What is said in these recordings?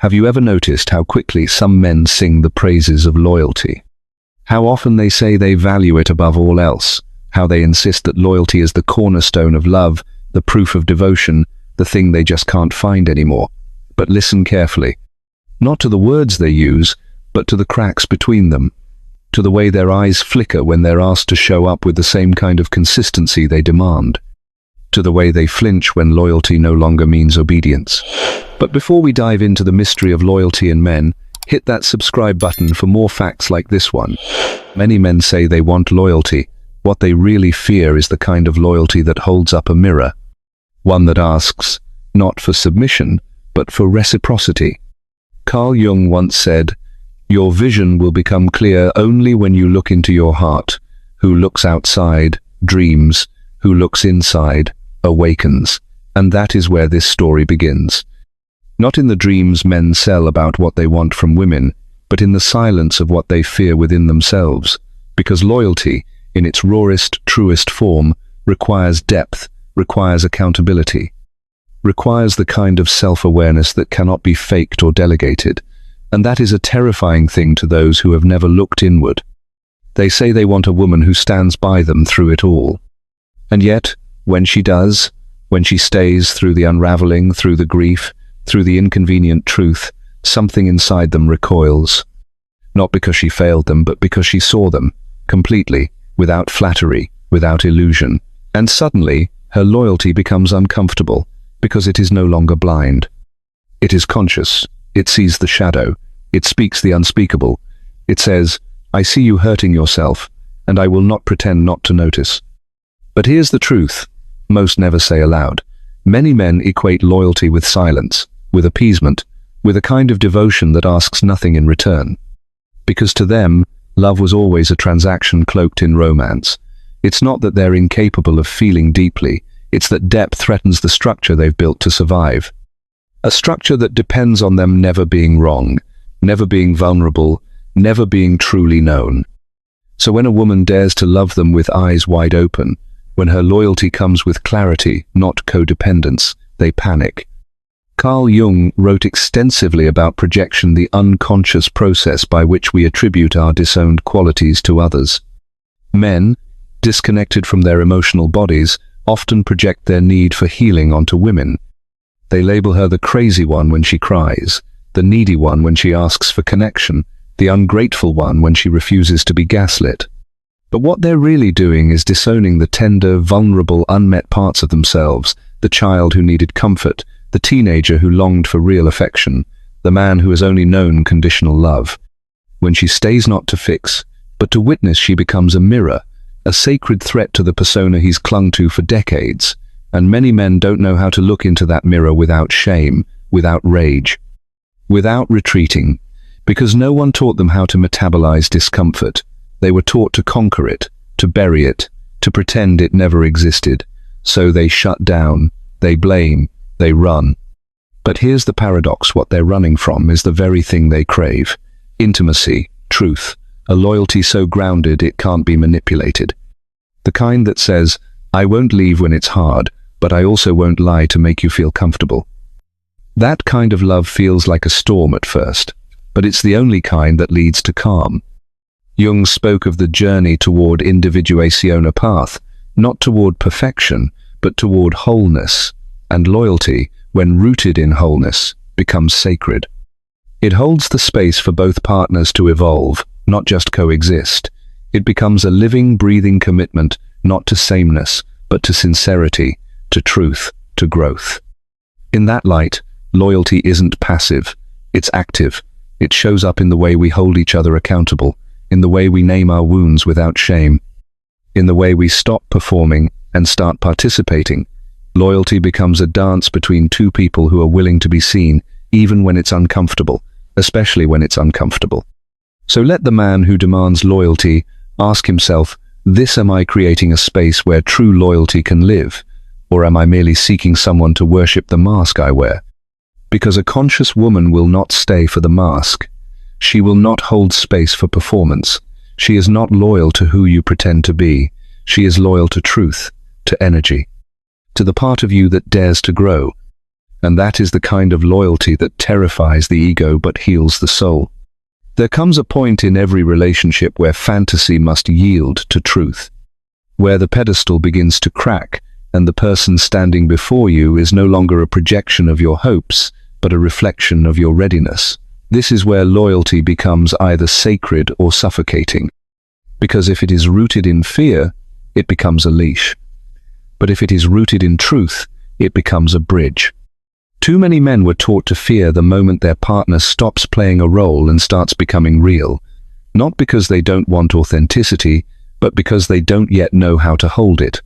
Have you ever noticed how quickly some men sing the praises of loyalty? How often they say they value it above all else, how they insist that loyalty is the cornerstone of love, the proof of devotion, the thing they just can't find anymore. But listen carefully. Not to the words they use, but to the cracks between them, to the way their eyes flicker when they're asked to show up with the same kind of consistency they demand, to the way they flinch when loyalty no longer means obedience. But before we dive into the mystery of loyalty in men, hit that subscribe button for more facts like this one. Many men say they want loyalty. What they really fear is the kind of loyalty that holds up a mirror. One that asks, not for submission, but for reciprocity. Carl Jung once said, "Your vision will become clear only when you look into your heart. Who looks outside, dreams. Who looks inside, awakens." And that is where this story begins. Not in the dreams men sell about what they want from women, but in the silence of what they fear within themselves. Because loyalty, in its rawest, truest form, requires depth, requires accountability, requires the kind of self-awareness that cannot be faked or delegated. And that is a terrifying thing to those who have never looked inward. They say they want a woman who stands by them through it all. And yet, when she does, when she stays through the unraveling, through the grief, through the inconvenient truth, something inside them recoils. Not because she failed them, but because she saw them, completely, without flattery, without illusion. And suddenly, her loyalty becomes uncomfortable, because it is no longer blind. It is conscious. It sees the shadow. It speaks the unspeakable. It says, "I see you hurting yourself, and I will not pretend not to notice." But here's the truth. Most never say aloud. Many men equate loyalty with silence, with appeasement, with a kind of devotion that asks nothing in return. Because to them, love was always a transaction cloaked in romance. It's not that they're incapable of feeling deeply, it's that depth threatens the structure they've built to survive. A structure that depends on them never being wrong, never being vulnerable, never being truly known. So when a woman dares to love them with eyes wide open, when her loyalty comes with clarity, not codependence, they panic. Carl Jung wrote extensively about projection, the unconscious process by which we attribute our disowned qualities to others. Men, disconnected from their emotional bodies, often project their need for healing onto women. They label her the crazy one when she cries, the needy one when she asks for connection, the ungrateful one when she refuses to be gaslit. But what they're really doing is disowning the tender, vulnerable, unmet parts of themselves, the child who needed comfort, the teenager who longed for real affection, the man who has only known conditional love. When she stays not to fix, but to witness, she becomes a mirror, a sacred threat to the persona he's clung to for decades. And many men don't know how to look into that mirror without shame, without rage, without retreating, because no one taught them how to metabolize discomfort. They were taught to conquer it, to bury it, to pretend it never existed. So they shut down, they blame, they run. But here's the paradox: what they're running from is the very thing they crave. Intimacy, truth, a loyalty so grounded it can't be manipulated. The kind that says, "I won't leave when it's hard, but I also won't lie to make you feel comfortable." That kind of love feels like a storm at first, but it's the only kind that leads to calm. Jung spoke of the journey toward individuation, a path, not toward perfection, but toward wholeness. And loyalty, when rooted in wholeness, becomes sacred. It holds the space for both partners to evolve, not just coexist. It becomes a living, breathing commitment, not to sameness, but to sincerity, to truth, to growth. In that light, loyalty isn't passive, it's active. It shows up in the way we hold each other accountable, in the way we name our wounds without shame, in the way we stop performing and start participating. Loyalty becomes a dance between two people who are willing to be seen, even when it's uncomfortable, especially when it's uncomfortable. So let the man who demands loyalty ask himself, am I creating a space where true loyalty can live? Or am I merely seeking someone to worship the mask I wear? Because a conscious woman will not stay for the mask. She will not hold space for performance. She is not loyal to who you pretend to be. She is loyal to truth, to energy, to the part of you that dares to grow. And that is the kind of loyalty that terrifies the ego but heals the soul. There comes a point in every relationship where fantasy must yield to truth, where the pedestal begins to crack and the person standing before you is no longer a projection of your hopes, but a reflection of your readiness. This is where loyalty becomes either sacred or suffocating. Because if it is rooted in fear, it becomes a leash. But if it is rooted in truth, it becomes a bridge. Too many men were taught to fear the moment their partner stops playing a role and starts becoming real, not because they don't want authenticity, but because they don't yet know how to hold it.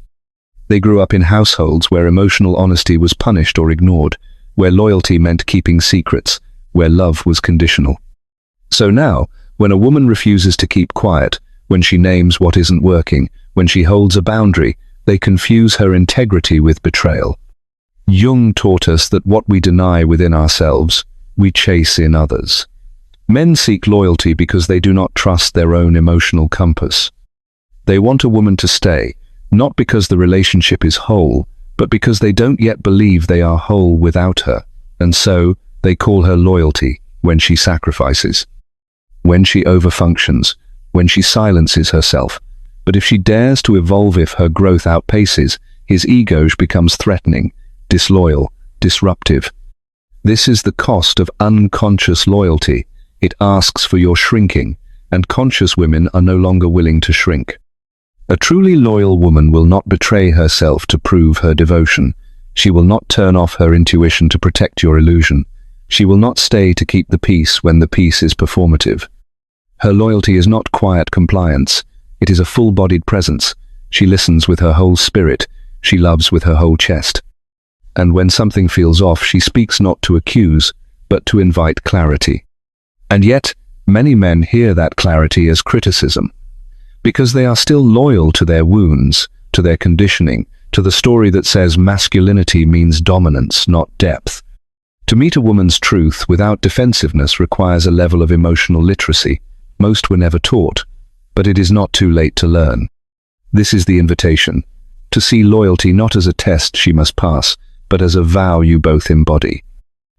They grew up in households where emotional honesty was punished or ignored, where loyalty meant keeping secrets, where love was conditional. So now, when a woman refuses to keep quiet, when she names what isn't working, when she holds a boundary, they confuse her integrity with betrayal. Jung taught us that what we deny within ourselves, we chase in others. Men seek loyalty because they do not trust their own emotional compass. They want a woman to stay, not because the relationship is whole, but because they don't yet believe they are whole without her, and so they call her loyalty when she sacrifices, when she overfunctions, when she silences herself. But if she dares to evolve, if her growth outpaces, his ego becomes threatening, disloyal, disruptive. This is the cost of unconscious loyalty. It asks for your shrinking, and conscious women are no longer willing to shrink. A truly loyal woman will not betray herself to prove her devotion. She will not turn off her intuition to protect your illusion. She will not stay to keep the peace when the peace is performative. Her loyalty is not quiet compliance. It is a full-bodied presence. She listens with her whole spirit. She loves with her whole chest. And when something feels off, she speaks not to accuse, but to invite clarity. And yet, many men hear that clarity as criticism, because they are still loyal to their wounds, to their conditioning, to the story that says masculinity means dominance, not depth. To meet a woman's truth without defensiveness requires a level of emotional literacy. Most were never taught, but it is not too late to learn. This is the invitation, to see loyalty not as a test she must pass, but as a vow you both embody.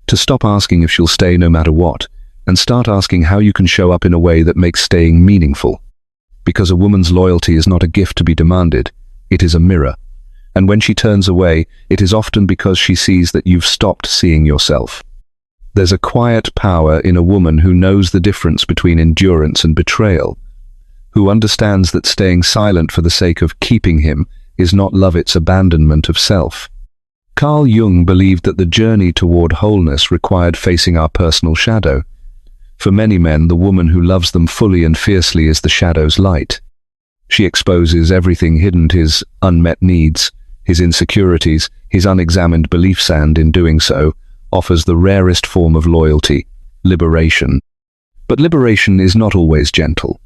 To stop asking if she'll stay no matter what, and start asking how you can show up in a way that makes staying meaningful. Because a woman's loyalty is not a gift to be demanded, it is a mirror. And when she turns away, it is often because she sees that you've stopped seeing yourself. There's a quiet power in a woman who knows the difference between endurance and betrayal, who understands that staying silent for the sake of keeping him is not love, it's abandonment of self. Carl Jung believed that the journey toward wholeness required facing our personal shadow. For many men, the woman who loves them fully and fiercely is the shadow's light. She exposes everything hidden, his unmet needs, his insecurities, his unexamined beliefs, and in doing so, offers the rarest form of loyalty, liberation. But liberation is not always gentle.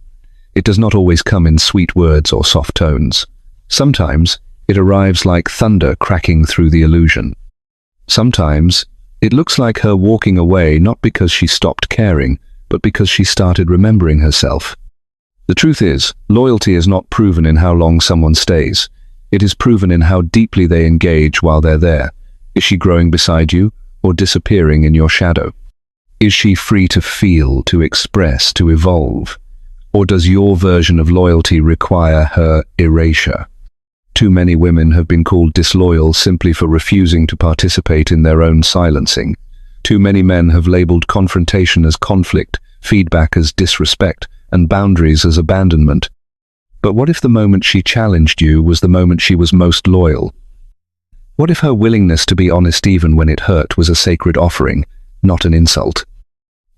It does not always come in sweet words or soft tones. Sometimes it arrives like thunder cracking through the illusion. Sometimes it looks like her walking away not because she stopped caring, but because she started remembering herself. The truth is, loyalty is not proven in how long someone stays. It is proven in how deeply they engage while they're there. Is she growing beside you, or disappearing in your shadow? Is she free to feel, to express, to evolve? Or does your version of loyalty require her erasure? Too many women have been called disloyal simply for refusing to participate in their own silencing. Too many men have labeled confrontation as conflict, feedback as disrespect, and boundaries as abandonment. But what if the moment she challenged you was the moment she was most loyal? What if her willingness to be honest even when it hurt was a sacred offering, not an insult?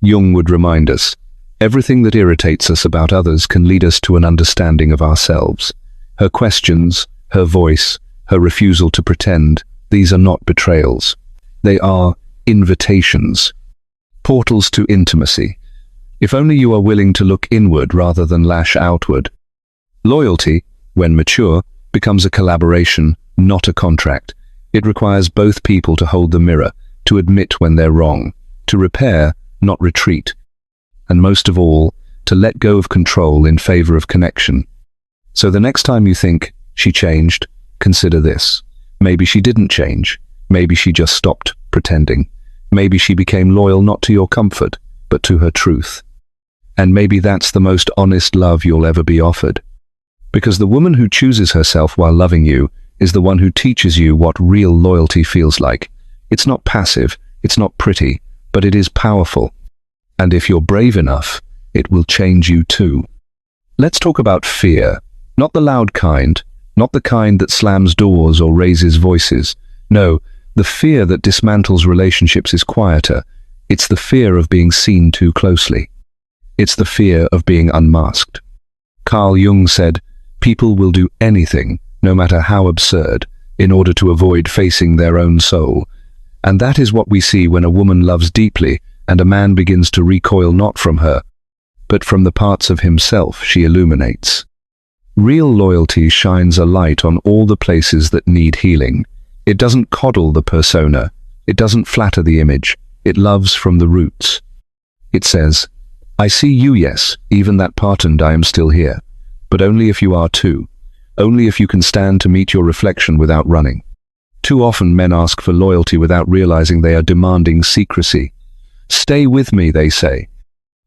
Jung would remind us, everything that irritates us about others can lead us to an understanding of ourselves. Her questions, her voice, her refusal to pretend, these are not betrayals. They are invitations, portals to intimacy. If only you are willing to look inward rather than lash outward. Loyalty, when mature, becomes a collaboration, not a contract. It requires both people to hold the mirror, to admit when they're wrong, to repair, not retreat, and most of all, to let go of control in favor of connection. So the next time you think, she changed, consider this. Maybe she didn't change. Maybe she just stopped pretending. Maybe she became loyal not to your comfort, but to her truth. And maybe that's the most honest love you'll ever be offered. Because the woman who chooses herself while loving you is the one who teaches you what real loyalty feels like. It's not passive, it's not pretty, but it is powerful. And if you're brave enough, it will change you too. Let's talk about fear. Not the loud kind, not the kind that slams doors or raises voices. No, the fear that dismantles relationships is quieter. It's the fear of being seen too closely. It's the fear of being unmasked. Carl Jung said, "People will do anything, no matter how absurd, in order to avoid facing their own soul." And that is what we see when a woman loves deeply and a man begins to recoil not from her, but from the parts of himself she illuminates. Real loyalty shines a light on all the places that need healing. It doesn't coddle the persona. It doesn't flatter the image. It loves from the roots. It says, "I see you, yes, even that part, and I am still here. But only if you are too. Only if you can stand to meet your reflection without running." Too often men ask for loyalty without realizing they are demanding secrecy. "Stay with me," they say.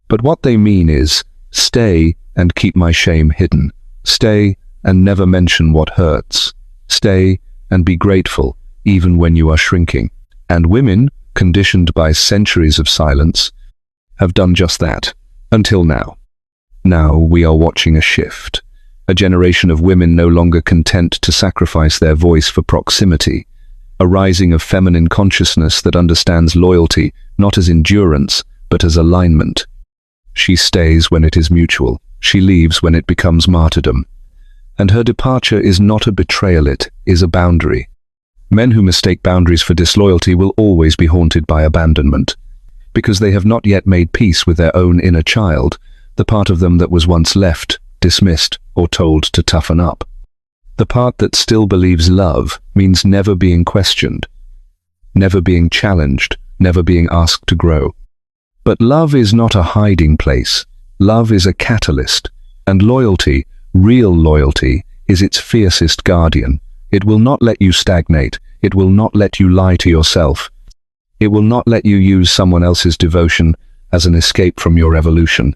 But what they mean is, stay and keep my shame hidden. Stay and never mention what hurts. Stay and be grateful, even when you are shrinking. And women, conditioned by centuries of silence, have done just that, until now. Now we are watching a shift. A generation of women no longer content to sacrifice their voice for proximity. A rising of feminine consciousness that understands loyalty not as endurance, but as alignment. She stays when it is mutual. She leaves when it becomes martyrdom. And her departure is not a betrayal, it is a boundary. Men who mistake boundaries for disloyalty will always be haunted by abandonment, because they have not yet made peace with their own inner child, the part of them that was once left, dismissed, or told to toughen up. The part that still believes love means never being questioned, never being challenged, never being asked to grow. But love is not a hiding place. Love is a catalyst, and loyalty, real loyalty, is its fiercest guardian. It will not let you stagnate. It will not let you lie to yourself. It will not let you use someone else's devotion as an escape from your evolution.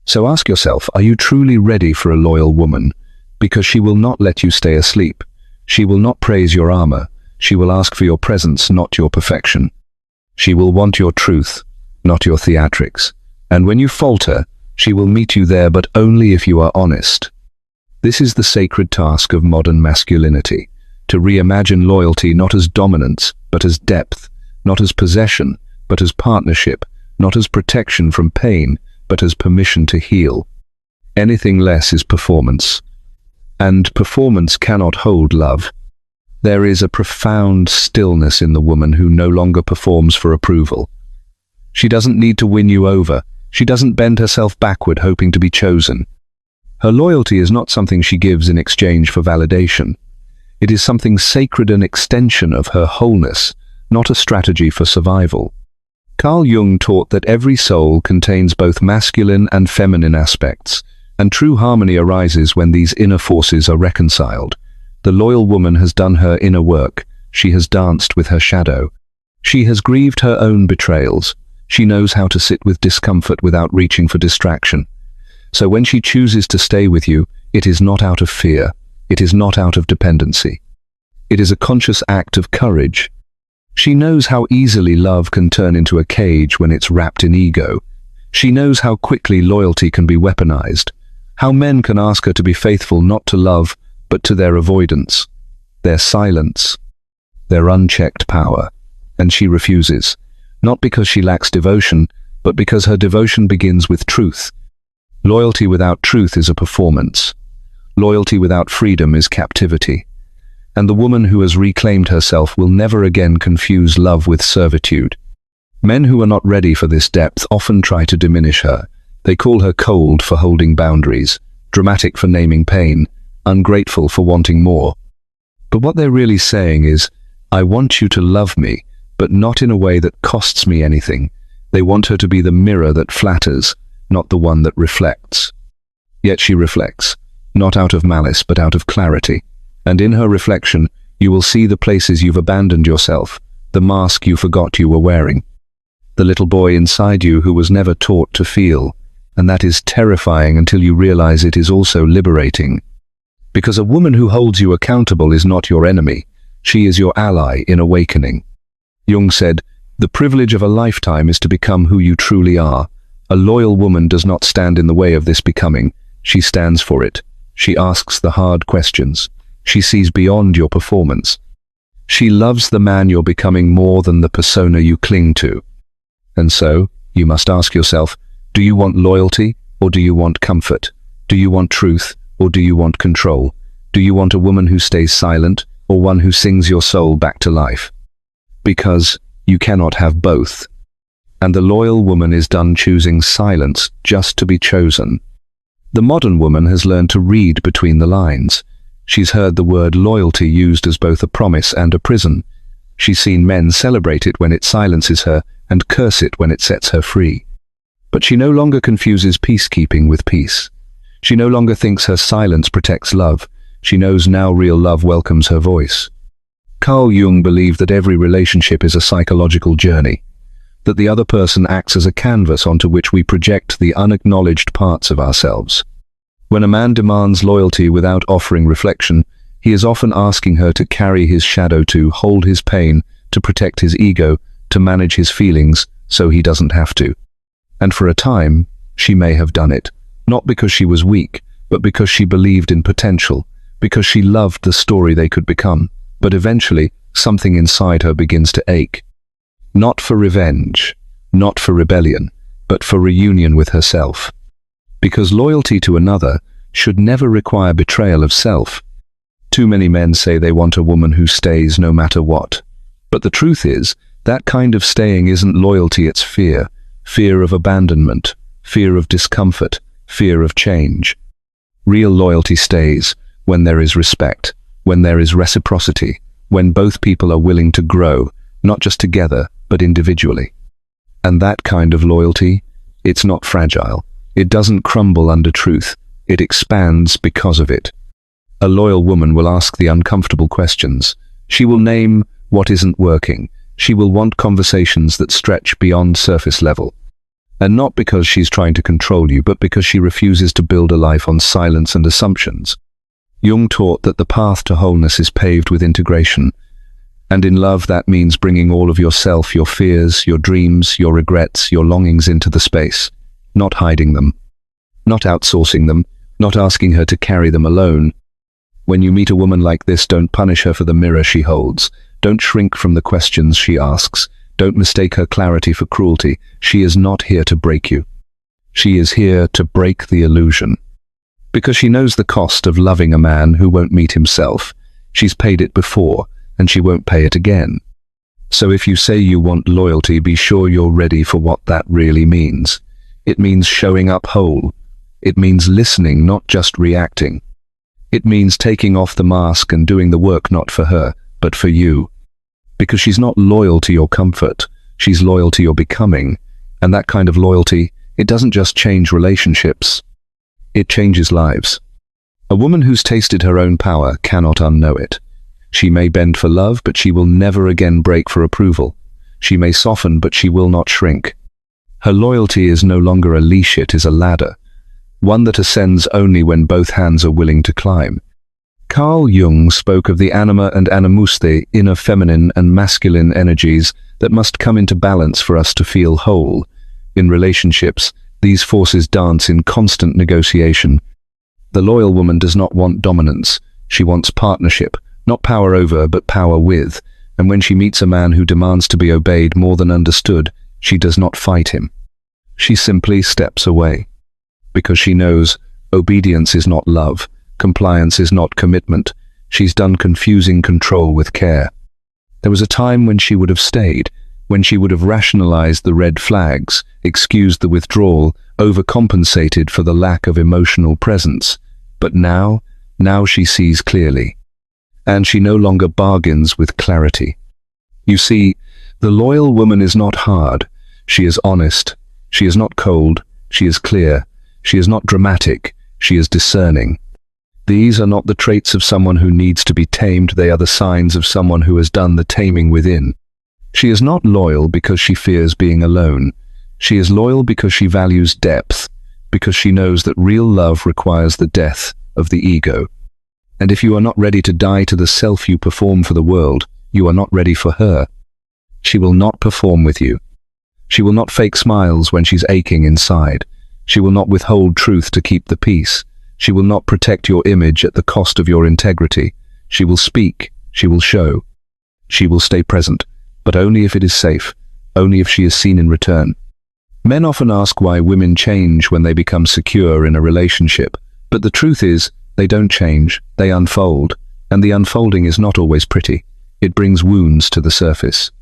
So ask yourself, are you truly ready for a loyal woman? Because she will not let you stay asleep. She will not praise your armor. She will ask for your presence, not your perfection. She will want your truth, not your theatrics. And when you falter, she will meet you there, but only if you are honest. This is the sacred task of modern masculinity, to reimagine loyalty not as dominance, but as depth, not as possession, but as partnership, not as protection from pain, but as permission to heal. Anything less is performance. And performance cannot hold love. There is a profound stillness in the woman who no longer performs for approval. She doesn't need to win you over. She doesn't bend herself backward hoping to be chosen. Her loyalty is not something she gives in exchange for validation. It is something sacred, an extension of her wholeness, not a strategy for survival. Carl Jung taught that every soul contains both masculine and feminine aspects, and true harmony arises when these inner forces are reconciled. The loyal woman has done her inner work. She has danced with her shadow. She has grieved her own betrayals. She knows how to sit with discomfort without reaching for distraction. So when she chooses to stay with you, it is not out of fear. It is not out of dependency. It is a conscious act of courage. She knows how easily love can turn into a cage when it's wrapped in ego. She knows how quickly loyalty can be weaponized, how men can ask her to be faithful not to love, but to their avoidance, their silence, their unchecked power. And she refuses, not because she lacks devotion, but because her devotion begins with truth. Loyalty without truth is a performance. Loyalty without freedom is captivity. And the woman who has reclaimed herself will never again confuse love with servitude. Men who are not ready for this depth often try to diminish her. They call her cold for holding boundaries, dramatic for naming pain, ungrateful for wanting more. But what they're really saying is, I want you to love me, but not in a way that costs me anything. They want her to be the mirror that flatters, not the one that reflects. Yet she reflects, not out of malice, but out of clarity. And in her reflection, you will see the places you've abandoned yourself, the mask you forgot you were wearing. The little boy inside you who was never taught to feel, and that is terrifying until you realize it is also liberating. Because a woman who holds you accountable is not your enemy, she is your ally in awakening. Jung said, "The privilege of a lifetime is to become who you truly are." A loyal woman does not stand in the way of this becoming, she stands for it. She asks the hard questions. She sees beyond your performance. She loves the man you're becoming more than the persona you cling to. And so, you must ask yourself, do you want loyalty or do you want comfort? Do you want truth or do you want control? Do you want a woman who stays silent or one who sings your soul back to life? Because you cannot have both. And the loyal woman is done choosing silence just to be chosen. The modern woman has learned to read between the lines. She's heard the word loyalty used as both a promise and a prison. She's seen men celebrate it when it silences her and curse it when it sets her free. But she no longer confuses peacekeeping with peace. She no longer thinks her silence protects love. She knows now real love welcomes her voice. Carl Jung believed that every relationship is a psychological journey, that the other person acts as a canvas onto which we project the unacknowledged parts of ourselves. When a man demands loyalty without offering reflection, he is often asking her to carry his shadow, to hold his pain, to protect his ego, to manage his feelings so he doesn't have to. And for a time, she may have done it, not because she was weak, but because she believed in potential, because she loved the story they could become. But eventually, something inside her begins to ache. Not for revenge, not for rebellion, but for reunion with herself. Because loyalty to another should never require betrayal of self. Too many men say they want a woman who stays no matter what. But the truth is, that kind of staying isn't loyalty, it's fear. Fear of abandonment, fear of discomfort, fear of change. Real loyalty stays when there is respect, when there is reciprocity, when both people are willing to grow, not just together, but individually. And that kind of loyalty, it's not fragile. It doesn't crumble under truth. It expands because of it. A loyal woman will ask the uncomfortable questions. She will name what isn't working. She will want conversations that stretch beyond surface level. And not because she's trying to control you, but because she refuses to build a life on silence and assumptions. Jung taught that the path to wholeness is paved with integration. And in love, that means bringing all of yourself, your fears, your dreams, your regrets, your longings into the space. Not hiding them. Not outsourcing them. Not asking her to carry them alone. When you meet a woman like this, don't punish her for the mirror she holds. Don't shrink from the questions she asks. Don't mistake her clarity for cruelty. She is not here to break you. She is here to break the illusion. Because she knows the cost of loving a man who won't meet himself. She's paid it before, and she won't pay it again. So if you say you want loyalty, be sure you're ready for what that really means. It means showing up whole. It means listening, not just reacting. It means taking off the mask and doing the work not for her, but for you. Because she's not loyal to your comfort, she's loyal to your becoming. And that kind of loyalty, it doesn't just change relationships, it changes lives. A woman who's tasted her own power cannot unknow it. She may bend for love, but she will never again break for approval. She may soften, but she will not shrink. Her loyalty is no longer a leash, it is a ladder. One that ascends only when both hands are willing to climb. Carl Jung spoke of the anima and animuste, inner feminine and masculine energies that must come into balance for us to feel whole. In relationships, these forces dance in constant negotiation. The loyal woman does not want dominance. She wants partnership, not power over, but power with. And when she meets a man who demands to be obeyed more than understood, she does not fight him. She simply steps away. Because she knows obedience is not love, compliance is not commitment. She's done confusing control with care. There was a time when she would have stayed, when she would have rationalized the red flags, excused the withdrawal, overcompensated for the lack of emotional presence. But now she sees clearly. And she no longer bargains with clarity. You see, the loyal woman is not hard. She is honest. She is not cold. She is clear. She is not dramatic. She is discerning. These are not the traits of someone who needs to be tamed. They are the signs of someone who has done the taming within. She is not loyal because she fears being alone. She is loyal because she values depth, because she knows that real love requires the death of the ego. And if you are not ready to die to the self you perform for the world, you are not ready for her. She will not perform with you. She will not fake smiles when she's aching inside. She will not withhold truth to keep the peace. She will not protect your image at the cost of your integrity. She will speak. She will show. She will stay present, but only if it is safe, only if she is seen in return. Men often ask why women change when they become secure in a relationship, but the truth is, they don't change, they unfold, and the unfolding is not always pretty. It brings wounds to the surface.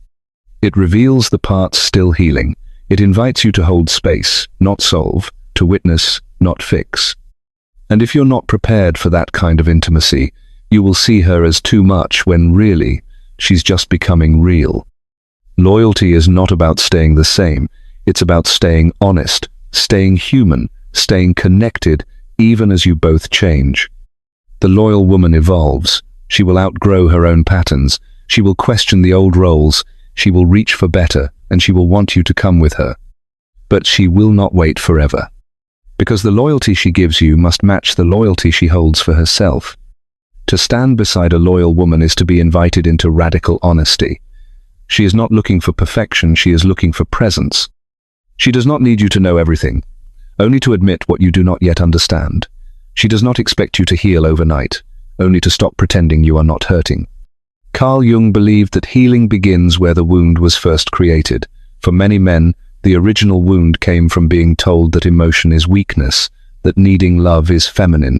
It reveals the parts still healing. It invites you to hold space, not solve, to witness, not fix. And if you're not prepared for that kind of intimacy, you will see her as too much when really, she's just becoming real. Loyalty is not about staying the same. It's about staying honest, staying human, staying connected, even as you both change. The loyal woman evolves. She will outgrow her own patterns. She will question the old roles. She will reach for better, and she will want you to come with her. But she will not wait forever. Because the loyalty she gives you must match the loyalty she holds for herself. To stand beside a loyal woman is to be invited into radical honesty. She is not looking for perfection, she is looking for presence. She does not need you to know everything, only to admit what you do not yet understand. She does not expect you to heal overnight, only to stop pretending you are not hurting. Carl Jung believed that healing begins where the wound was first created. For many men, the original wound came from being told that emotion is weakness, that needing love is feminine.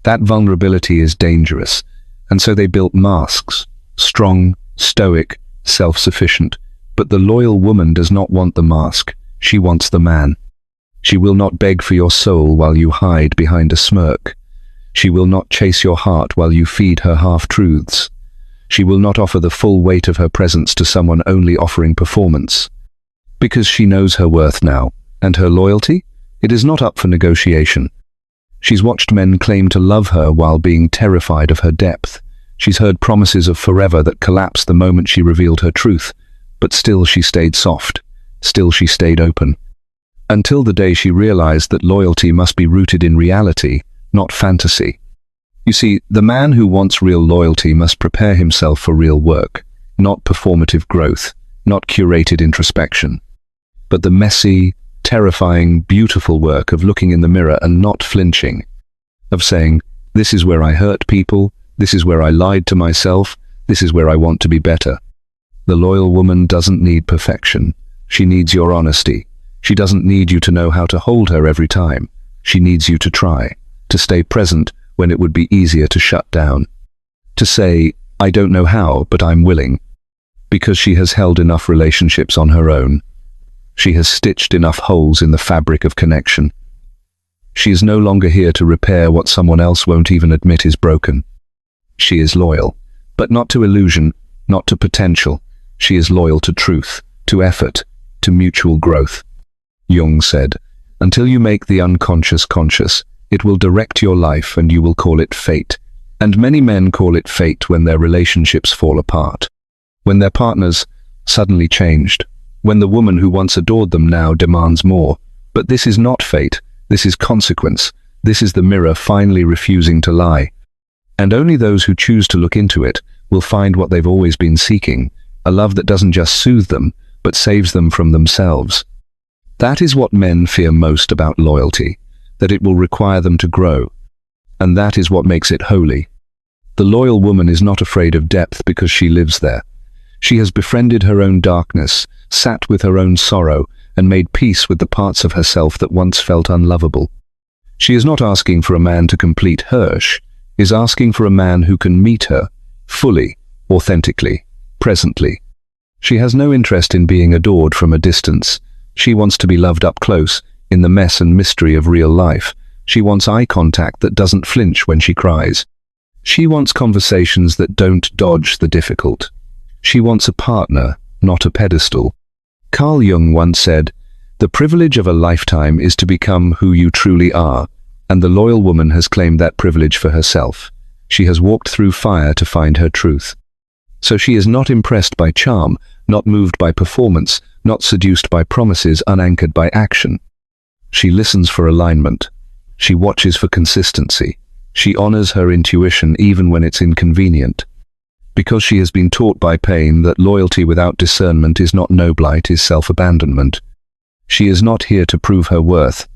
That vulnerability is dangerous, and so they built masks, strong, stoic, self-sufficient. But the loyal woman does not want the mask, she wants the man. She will not beg for your soul while you hide behind a smirk. She will not chase your heart while you feed her half-truths. She will not offer the full weight of her presence to someone only offering performance. Because she knows her worth now, and her loyalty, it is not up for negotiation. She's watched men claim to love her while being terrified of her depth. She's heard promises of forever that collapsed the moment she revealed her truth, but still she stayed soft, still she stayed open. Until the day she realized that loyalty must be rooted in reality, not fantasy. You see, the man who wants real loyalty must prepare himself for real work, not performative growth, not curated introspection, but the messy, terrifying, beautiful work of looking in the mirror and not flinching, of saying, this is where I hurt people, this is where I lied to myself, this is where I want to be better. The loyal woman doesn't need perfection. She needs your honesty. She doesn't need you to know how to hold her every time. She needs you to try, to stay present when it would be easier to shut down. To say, I don't know how, but I'm willing. Because she has held enough relationships on her own. She has stitched enough holes in the fabric of connection. She is no longer here to repair what someone else won't even admit is broken. She is loyal, but not to illusion, not to potential. She is loyal to truth, to effort, to mutual growth. Jung said, until you make the unconscious conscious, it will direct your life and you will call it fate. And many men call it fate when their relationships fall apart. When their partners suddenly changed. When the woman who once adored them now demands more. But this is not fate. This is consequence. This is the mirror finally refusing to lie. And only those who choose to look into it will find what they've always been seeking, a love that doesn't just soothe them, but saves them from themselves. That is what men fear most about loyalty, that it will require them to grow. And that is what makes it holy. The loyal woman is not afraid of depth because she lives there. She has befriended her own darkness, sat with her own sorrow, and made peace with the parts of herself that once felt unlovable. She is not asking for a man to complete her, she is asking for a man who can meet her, fully, authentically, presently. She has no interest in being adored from a distance. She wants to be loved up close, in the mess and mystery of real life. She wants eye contact that doesn't flinch when she cries. She wants conversations that don't dodge the difficult. She wants a partner, not a pedestal. Carl Jung once said, "The privilege of a lifetime is to become who you truly are," and the loyal woman has claimed that privilege for herself. She has walked through fire to find her truth. So she is not impressed by charm, not moved by performance, not seduced by promises, unanchored by action. She listens for alignment. She watches for consistency. She honors her intuition even when it's inconvenient. Because she has been taught by pain that loyalty without discernment is not noble, it is self-abandonment. She is not here to prove her worth.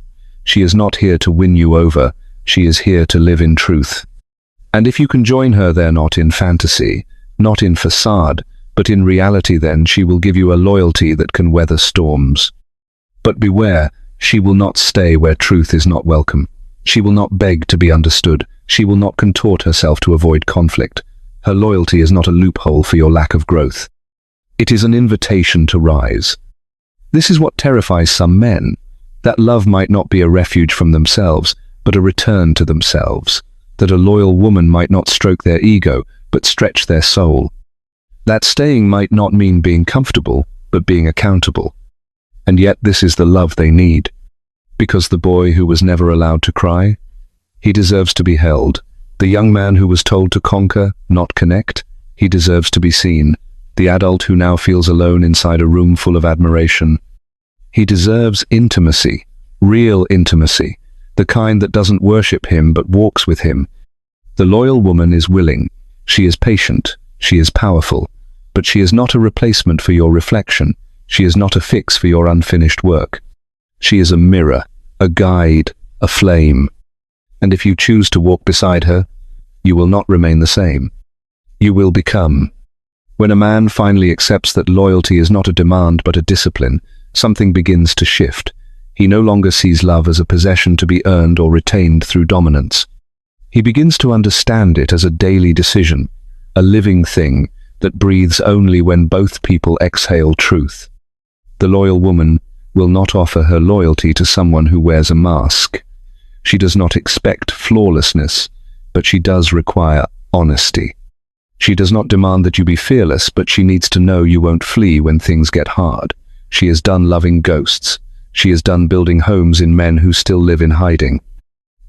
She is not here to win you over. She is here to live in truth. And if you can join her there, not in fantasy, not in facade, but in reality, then she will give you a loyalty that can weather storms. But beware, she will not stay where truth is not welcome. She will not beg to be understood. She will not contort herself to avoid conflict. Her loyalty is not a loophole for your lack of growth. It is an invitation to rise. This is what terrifies some men, that love might not be a refuge from themselves, but a return to themselves, that a loyal woman might not stroke their ego, but stretch their soul. That staying might not mean being comfortable, but being accountable. And yet this is the love they need. Because the boy who was never allowed to cry, he deserves to be held. The young man who was told to conquer, not connect, he deserves to be seen. The adult who now feels alone inside a room full of admiration, he deserves intimacy, real intimacy, the kind that doesn't worship him but walks with him. The loyal woman is willing, she is patient, she is powerful, but she is not a replacement for your reflection. She is not a fix for your unfinished work. She is a mirror, a guide, a flame. And if you choose to walk beside her, you will not remain the same. You will become. When a man finally accepts that loyalty is not a demand but a discipline, something begins to shift. He no longer sees love as a possession to be earned or retained through dominance. He begins to understand it as a daily decision, a living thing that breathes only when both people exhale truth. The loyal woman will not offer her loyalty to someone who wears a mask. She does not expect flawlessness, but she does require honesty. She does not demand that you be fearless, but she needs to know you won't flee when things get hard. She is done loving ghosts. She is done building homes in men who still live in hiding.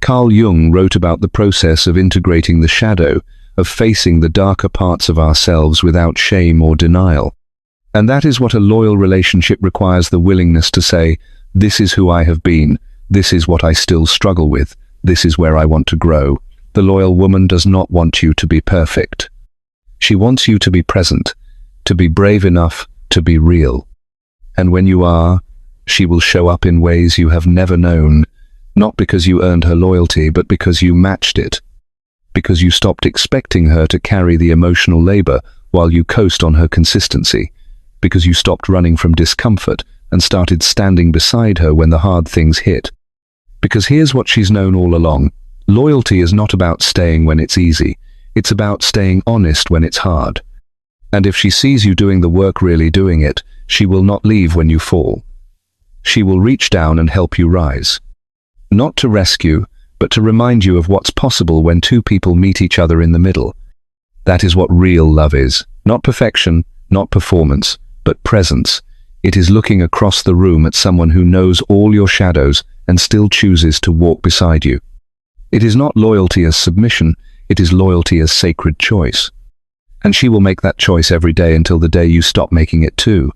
Carl Jung wrote about the process of integrating the shadow, of facing the darker parts of ourselves without shame or denial. And that is what a loyal relationship requires: the willingness to say, this is who I have been, this is what I still struggle with, this is where I want to grow. The loyal woman does not want you to be perfect. She wants you to be present, to be brave enough to be real. And when you are, she will show up in ways you have never known, not because you earned her loyalty, but because you matched it. Because you stopped expecting her to carry the emotional labor while you coast on her consistency. Because you stopped running from discomfort and started standing beside her when the hard things hit. Because here's what she's known all along: loyalty is not about staying when it's easy, it's about staying honest when it's hard. And if she sees you doing the work, really doing it, she will not leave when you fall. She will reach down and help you rise. Not to rescue, but to remind you of what's possible when two people meet each other in the middle. That is what real love is. Not perfection, not performance, but presence. It is looking across the room at someone who knows all your shadows and still chooses to walk beside you. It is not loyalty as submission, it is loyalty as sacred choice. And she will make that choice every day until the day you stop making it too.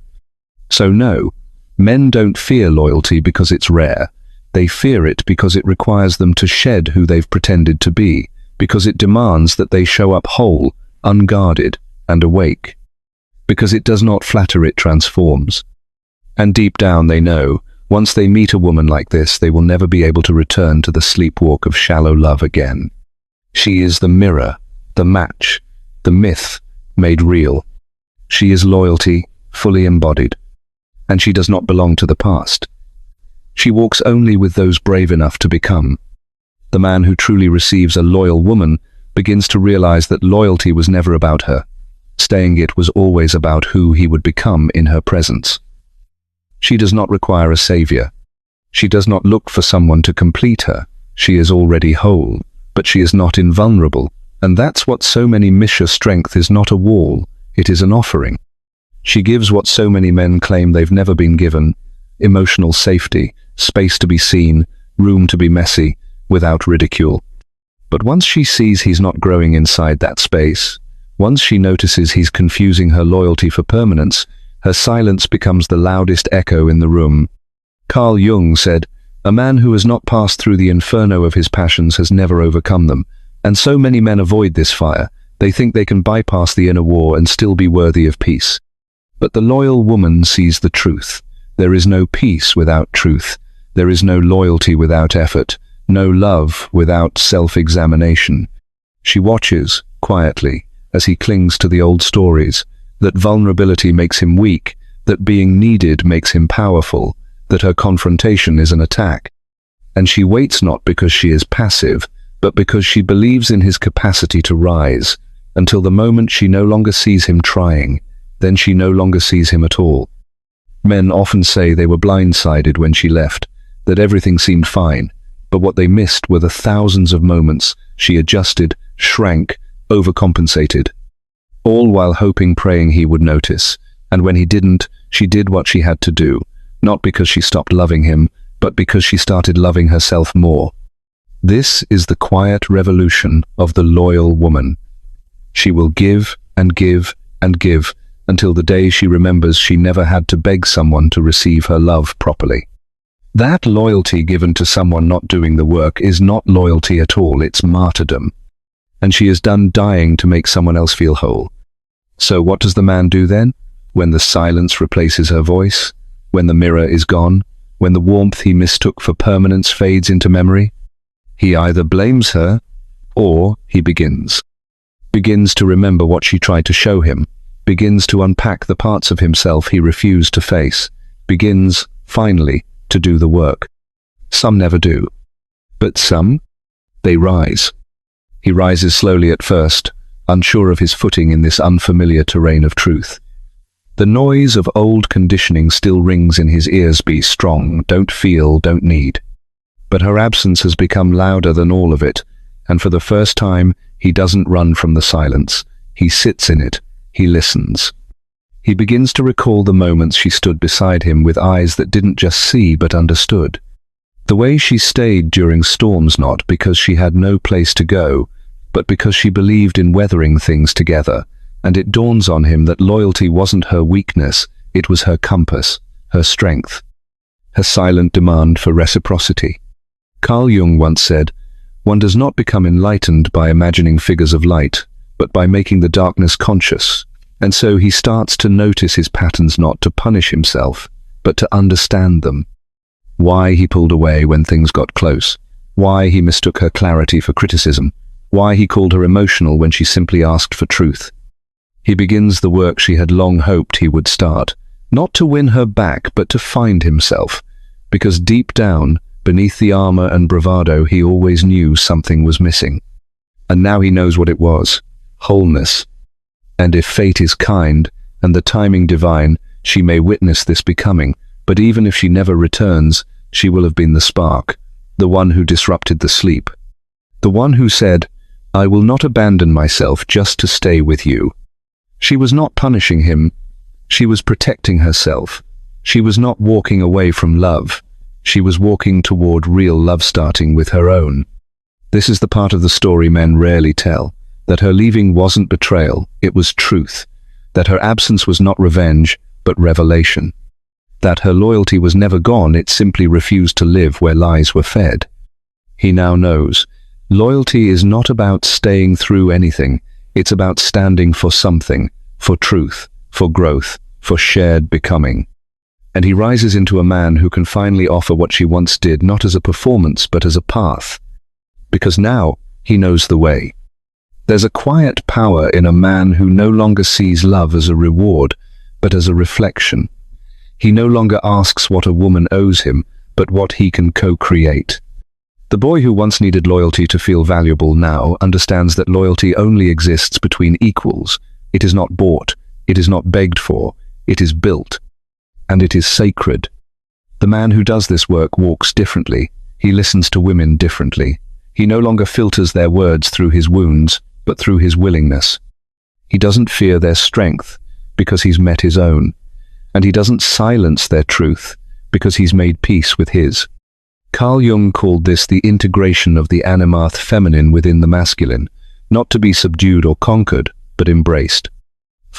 So no, men don't fear loyalty because it's rare. They fear it because it requires them to shed who they've pretended to be, because it demands that they show up whole, unguarded, and awake. Because it does not flatter, it transforms. And deep down they know, once they meet a woman like this, they will never be able to return to the sleepwalk of shallow love again. She is the mirror, the match, the myth made real. She is loyalty, fully embodied. And she does not belong to the past. She walks only with those brave enough to become. The man who truly receives a loyal woman begins to realize that loyalty was never about her. Staying it was always about who he would become in her presence. She does not require a savior. She does not look for someone to complete her. She is already whole, but she is not invulnerable. And that's what so many miss. Her strength is not a wall, it is an offering. She gives what so many men claim they've never been given: emotional safety, space to be seen, room to be messy, without ridicule. But once she sees he's not growing inside that space, once she notices he's confusing her loyalty for permanence, Her silence becomes the loudest echo in the room. Carl Jung said, "A man who has not passed through the inferno of his passions has never overcome them." And so many men avoid this fire. They think they can bypass the inner war and still be worthy of peace. But the loyal woman sees the truth. There is no peace without truth. There is no loyalty without effort. No love without self-examination. She watches, quietly, as he clings to the old stories, that vulnerability makes him weak, that being needed makes him powerful, that her confrontation is an attack. And she waits not because she is passive, but because she believes in his capacity to rise, until the moment she no longer sees him trying, then she no longer sees him at all. Men often say they were blindsided when she left, that everything seemed fine, but what they missed were the thousands of moments she adjusted, shrank, overcompensated, all while hoping, praying he would notice. And when he didn't, she did what she had to do, not because she stopped loving him, but because she started loving herself more. This is the quiet revolution of the loyal woman. She will give and give and give until the day she remembers she never had to beg someone to receive her love properly. That loyalty given to someone not doing the work is not loyalty at all, it's martyrdom. And she is done dying to make someone else feel whole. So what does the man do then? When the silence replaces her voice? When the mirror is gone? When the warmth he mistook for permanence fades into memory? He either blames her, or he begins to remember what she tried to show him, begins to unpack the parts of himself he refused to face, begins, finally, to do the work. Some never do. But some, they rise. He rises slowly at first, unsure of his footing in this unfamiliar terrain of truth. The noise of old conditioning still rings in his ears: be strong, don't feel, don't need. But her absence has become louder than all of it, and for the first time, he doesn't run from the silence. He sits in it. He listens. He begins to recall the moments she stood beside him with eyes that didn't just see but understood. The way she stayed during storms, not because she had no place to go, but because she believed in weathering things together, and it dawns on him that loyalty wasn't her weakness, it was her compass, her strength, her silent demand for reciprocity. Carl Jung once said, "One does not become enlightened by imagining figures of light, but by making the darkness conscious." And so he starts to notice his patterns, not to punish himself, but to understand them. Why he pulled away when things got close, why he mistook her clarity for criticism, why he called her emotional when she simply asked for truth. He begins the work she had long hoped he would start, not to win her back, but to find himself, because deep down, beneath the armor and bravado, he always knew something was missing. And now he knows what it was: wholeness. And if fate is kind, and the timing divine, she may witness this becoming, but even if she never returns, she will have been the spark, the one who disrupted the sleep. The one who said, "I will not abandon myself just to stay with you." She was not punishing him. She was protecting herself. She was not walking away from love. She was walking toward real love, starting with her own. This is the part of the story men rarely tell, that her leaving wasn't betrayal, it was truth. That her absence was not revenge, but revelation. That her loyalty was never gone, it simply refused to live where lies were fed. He now knows. Loyalty is not about staying through anything. It's about standing for something, for truth, for growth, for shared becoming. And he rises into a man who can finally offer what she once did, not as a performance, but as a path. Because now he knows the way. There's a quiet power in a man who no longer sees love as a reward, but as a reflection. He no longer asks what a woman owes him, but what he can co-create. The boy who once needed loyalty to feel valuable now understands that loyalty only exists between equals. It is not bought, it is not begged for, it is built. And it is sacred. The man who does this work walks differently. He listens to women differently. He no longer filters their words through his wounds, but through his willingness. He doesn't fear their strength, because he's met his own. And he doesn't silence their truth, because he's made peace with his. Carl Jung called this the integration of the animath feminine within the masculine, not to be subdued or conquered, but embraced.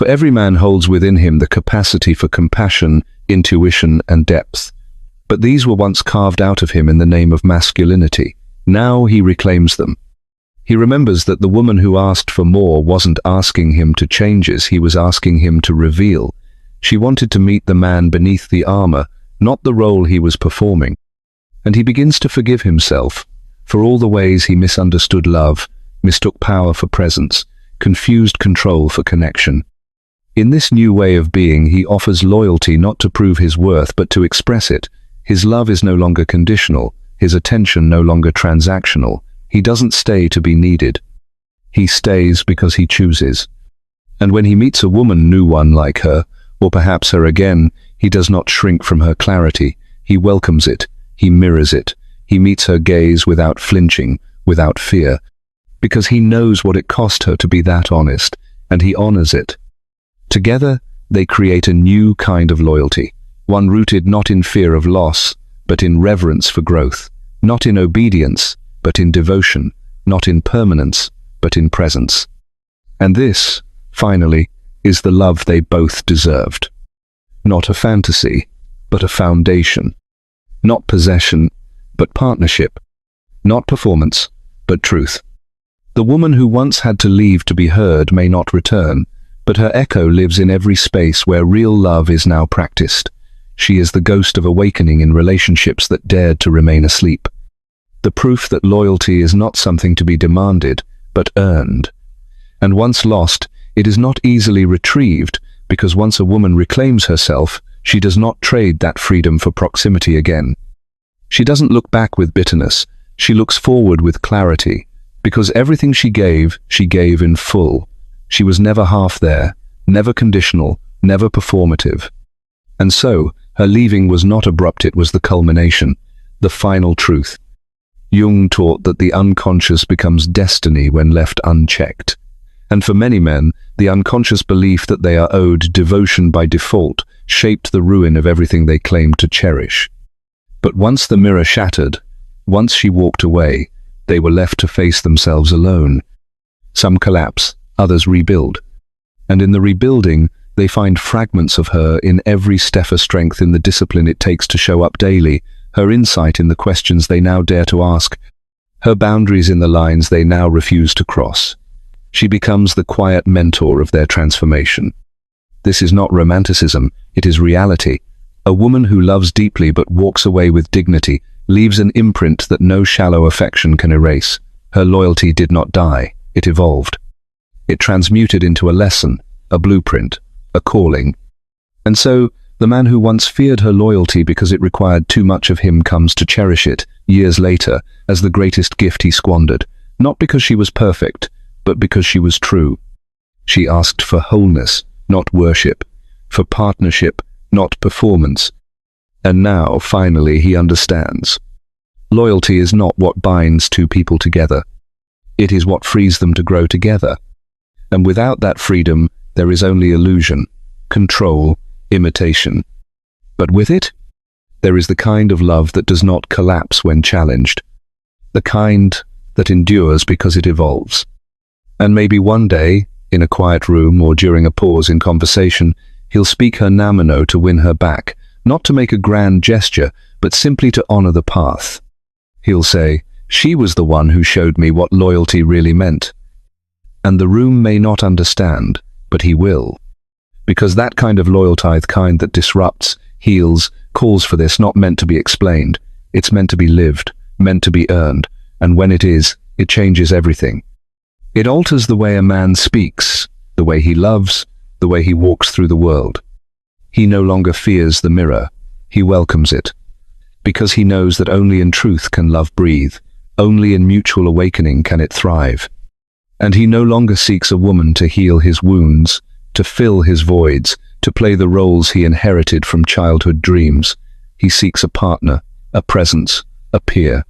For every man holds within him the capacity for compassion, intuition, and depth. But these were once carved out of him in the name of masculinity. Now he reclaims them. He remembers that the woman who asked for more wasn't asking him to changes, he was asking him to reveal. She wanted to meet the man beneath the armor, not the role he was performing. And he begins to forgive himself for all the ways he misunderstood love, mistook power for presence, confused control for connection. In this new way of being, he offers loyalty not to prove his worth, but to express it. His love is no longer conditional, his attention no longer transactional. He doesn't stay to be needed. He stays because he chooses. And when he meets a woman, new one like her, or perhaps her again, he does not shrink from her clarity. He welcomes it. He mirrors it. He meets her gaze without flinching, without fear, because he knows what it cost her to be that honest, and he honors it. Together, they create a new kind of loyalty, one rooted not in fear of loss, but in reverence for growth, not in obedience, but in devotion, not in permanence, but in presence. And this, finally, is the love they both deserved. Not a fantasy, but a foundation. Not possession, but partnership. Not performance, but truth. The woman who once had to leave to be heard may not return, but her echo lives in every space where real love is now practiced. She is the ghost of awakening in relationships that dared to remain asleep. The proof that loyalty is not something to be demanded, but earned. And once lost, it is not easily retrieved, because once a woman reclaims herself, she does not trade that freedom for proximity again. She doesn't look back with bitterness, she looks forward with clarity, because everything she gave in full. She was never half there, never conditional, never performative. And so, her leaving was not abrupt, it was the culmination, the final truth. Jung taught that the unconscious becomes destiny when left unchecked. And for many men, the unconscious belief that they are owed devotion by default shaped the ruin of everything they claimed to cherish. But once the mirror shattered, once she walked away, they were left to face themselves alone. Some collapse, others rebuild. And in the rebuilding, they find fragments of her in every step, of strength in the discipline it takes to show up daily, her insight in the questions they now dare to ask, her boundaries in the lines they now refuse to cross. She becomes the quiet mentor of their transformation. This is not romanticism, it is reality. A woman who loves deeply but walks away with dignity leaves an imprint that no shallow affection can erase. Her loyalty did not die, it evolved. It transmuted into a lesson, a blueprint, a calling. And so, the man who once feared her loyalty because it required too much of him comes to cherish it, years later, as the greatest gift he squandered, not because she was perfect, but because she was true. She asked for wholeness, not worship, for partnership, not performance. And now, finally, he understands. Loyalty is not what binds two people together. It is what frees them to grow together. And without that freedom, there is only illusion, control, imitation. But with it, there is the kind of love that does not collapse when challenged. The kind that endures because it evolves. And maybe one day, in a quiet room or during a pause in conversation, he'll speak her namino to win her back, not to make a grand gesture, but simply to honor the path. He'll say, "She was the one who showed me what loyalty really meant." And the room may not understand, but he will. Because that kind of loyalty, the kind that disrupts, heals, calls for this, not meant to be explained. It's meant to be lived, meant to be earned, and when it is, it changes everything. It alters the way a man speaks, the way he loves, the way he walks through the world. He no longer fears the mirror, he welcomes it. Because he knows that only in truth can love breathe, only in mutual awakening can it thrive. And he no longer seeks a woman to heal his wounds, to fill his voids, to play the roles he inherited from childhood dreams. He seeks a partner, a presence, a peer.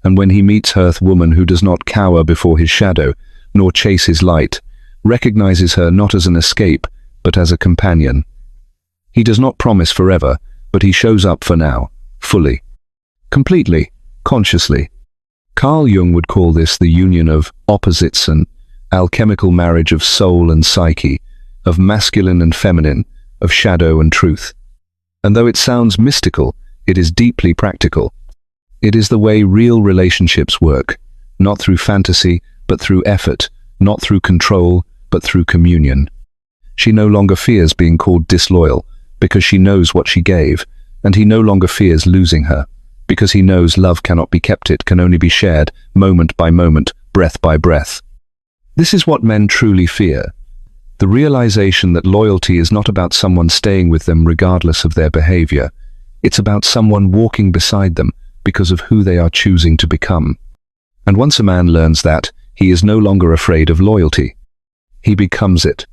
And when he meets her woman who does not cower before his shadow, nor chase his light, recognizes her not as an escape, but as a companion. He does not promise forever, but he shows up for now, fully, completely, consciously. Carl Jung would call this the union of opposites, an alchemical marriage of soul and psyche, of masculine and feminine, of shadow and truth. And though it sounds mystical, it is deeply practical. It is the way real relationships work, not through fantasy, but through effort, not through control, but through communion. She no longer fears being called disloyal, because she knows what she gave, and he no longer fears losing her, because he knows love cannot be kept, it can only be shared, moment by moment, breath by breath. This is what men truly fear. The realization that loyalty is not about someone staying with them regardless of their behavior. It's about someone walking beside them because of who they are choosing to become. And once a man learns that, he is no longer afraid of loyalty. He becomes it.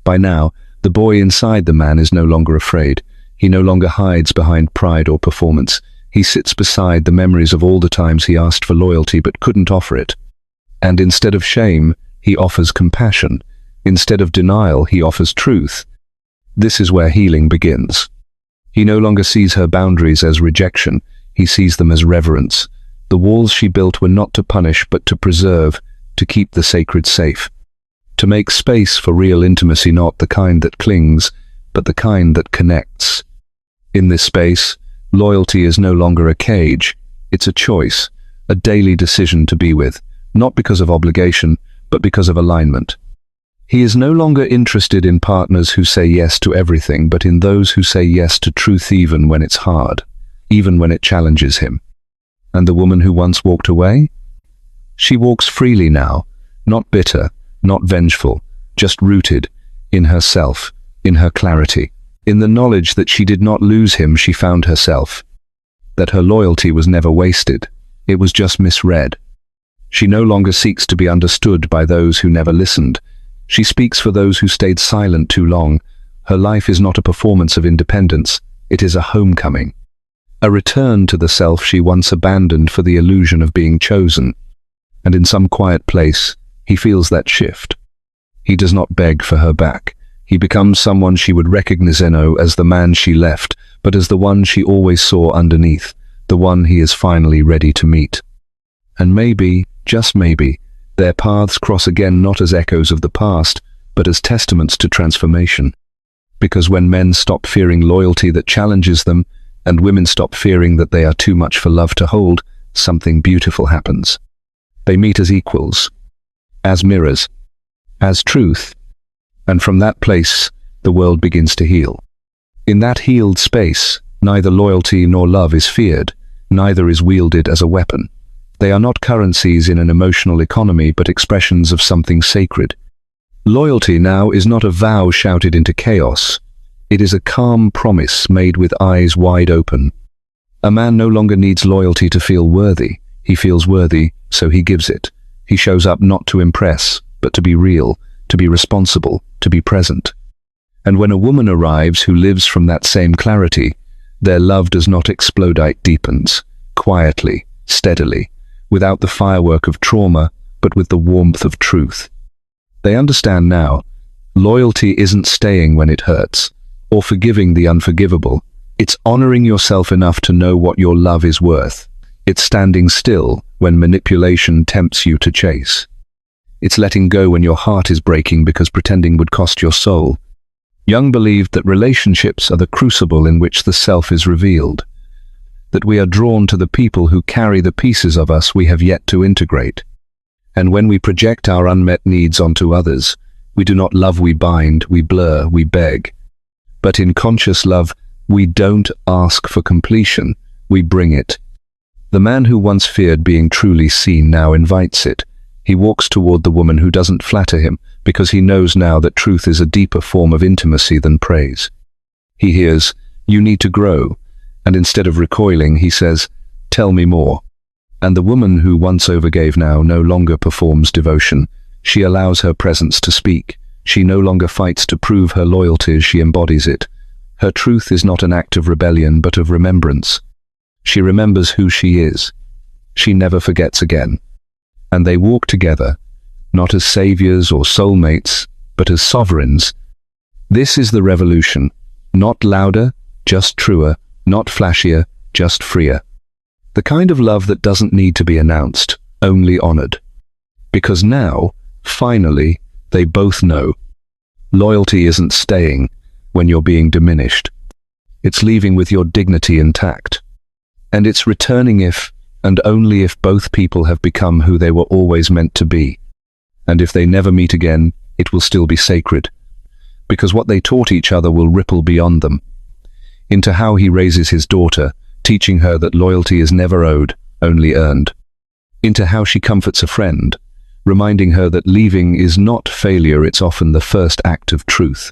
By now, the boy inside the man is no longer afraid. He no longer hides behind pride or performance. He sits beside the memories of all the times he asked for loyalty but couldn't offer it. And instead of shame, he offers compassion. Instead of denial, he offers truth. This is where healing begins. He no longer sees her boundaries as rejection. He sees them as reverence. The walls she built were not to punish but to preserve, to keep the sacred safe. To make space for real intimacy, not the kind that clings, but the kind that connects. In this space, loyalty is no longer a cage. It's a choice, a daily decision to be with, not because of obligation, but because of alignment. He is no longer interested in partners who say yes to everything, but in those who say yes to truth even when it's hard, even when it challenges him. And the woman who once walked away? She walks freely now, not bitter, not vengeful, just rooted in herself, in her clarity, in the knowledge that she did not lose him, she found herself, that her loyalty was never wasted, it was just misread. She no longer seeks to be understood by those who never listened. She speaks for those who stayed silent too long. Her life is not a performance of independence, it is a homecoming. A return to the self she once abandoned for the illusion of being chosen. And in some quiet place, he feels that shift. He does not beg for her back. He becomes someone she would recognize as the man she left, but as the one she always saw underneath, the one he is finally ready to meet. And maybe, just maybe, their paths cross again, not as echoes of the past, but as testaments to transformation. Because when men stop fearing loyalty that challenges them, and women stop fearing that they are too much for love to hold, something beautiful happens. They meet as equals, as mirrors, as truth, and from that place, the world begins to heal. In that healed space, neither loyalty nor love is feared, neither is wielded as a weapon. They are not currencies in an emotional economy, but expressions of something sacred. Loyalty now is not a vow shouted into chaos. It is a calm promise made with eyes wide open. A man no longer needs loyalty to feel worthy. He feels worthy, so he gives it. He shows up not to impress, but to be real, to be responsible, to be present. And when a woman arrives who lives from that same clarity, their love does not explode, it deepens, quietly, steadily, without the firework of trauma, but with the warmth of truth. They understand now, loyalty isn't staying when it hurts, or forgiving the unforgivable. It's honoring yourself enough to know what your love is worth. It's standing still when manipulation tempts you to chase. It's letting go when your heart is breaking because pretending would cost your soul. Jung believed that relationships are the crucible in which the self is revealed, that we are drawn to the people who carry the pieces of us we have yet to integrate. And when we project our unmet needs onto others, we do not love, we bind, we blur, we beg. But in conscious love, we don't ask for completion, we bring it. The man who once feared being truly seen now invites it. He walks toward the woman who doesn't flatter him, because he knows now that truth is a deeper form of intimacy than praise. He hears, "You need to grow," and instead of recoiling, he says, "Tell me more." And the woman who once overgave now no longer performs devotion. She allows her presence to speak. She no longer fights to prove her loyalty, she embodies it. Her truth is not an act of rebellion, but of remembrance. She remembers who she is. She never forgets again. And they walk together, not as saviors or soulmates, but as sovereigns. This is the revolution. Not louder, just truer, not flashier, just freer. The kind of love that doesn't need to be announced, only honored. Because now, finally, they both know. Loyalty isn't staying when you're being diminished. It's leaving with your dignity intact. And it's returning if, and only if, both people have become who they were always meant to be. And if they never meet again, it will still be sacred. Because what they taught each other will ripple beyond them, into how he raises his daughter, teaching her that loyalty is never owed, only earned. Into how she comforts a friend, reminding her that leaving is not failure, it's often the first act of truth.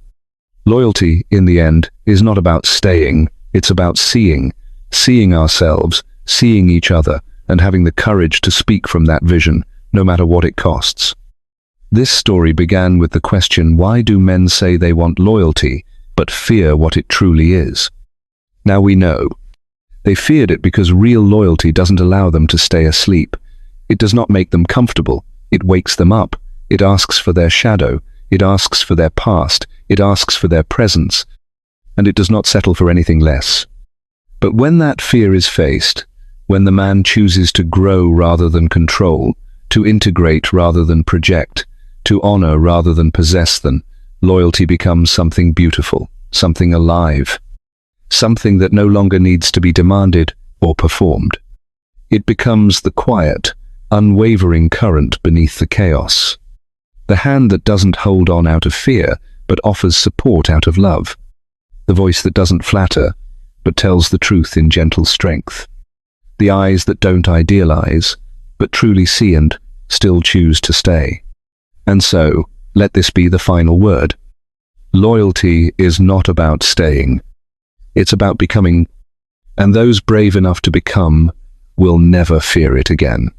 Loyalty, in the end, is not about staying, it's about seeing ourselves, seeing each other, and having the courage to speak from that vision, no matter what it costs. This story began with the question, why do men say they want loyalty, but fear what it truly is? Now we know. They feared it because real loyalty doesn't allow them to stay asleep. It does not make them comfortable. It wakes them up. It asks for their shadow. It asks for their past. It asks for their presence. And it does not settle for anything less. But when that fear is faced, when the man chooses to grow rather than control, to integrate rather than project, to honor rather than possess them, loyalty becomes something beautiful, something alive, something that no longer needs to be demanded or performed. It becomes the quiet, unwavering current beneath the chaos. The hand that doesn't hold on out of fear, but offers support out of love. The voice that doesn't flatter, but tells the truth in gentle strength. The eyes that don't idealize, but truly see and still choose to stay. And so, let this be the final word. Loyalty is not about staying. It's about becoming, and those brave enough to become will never fear it again.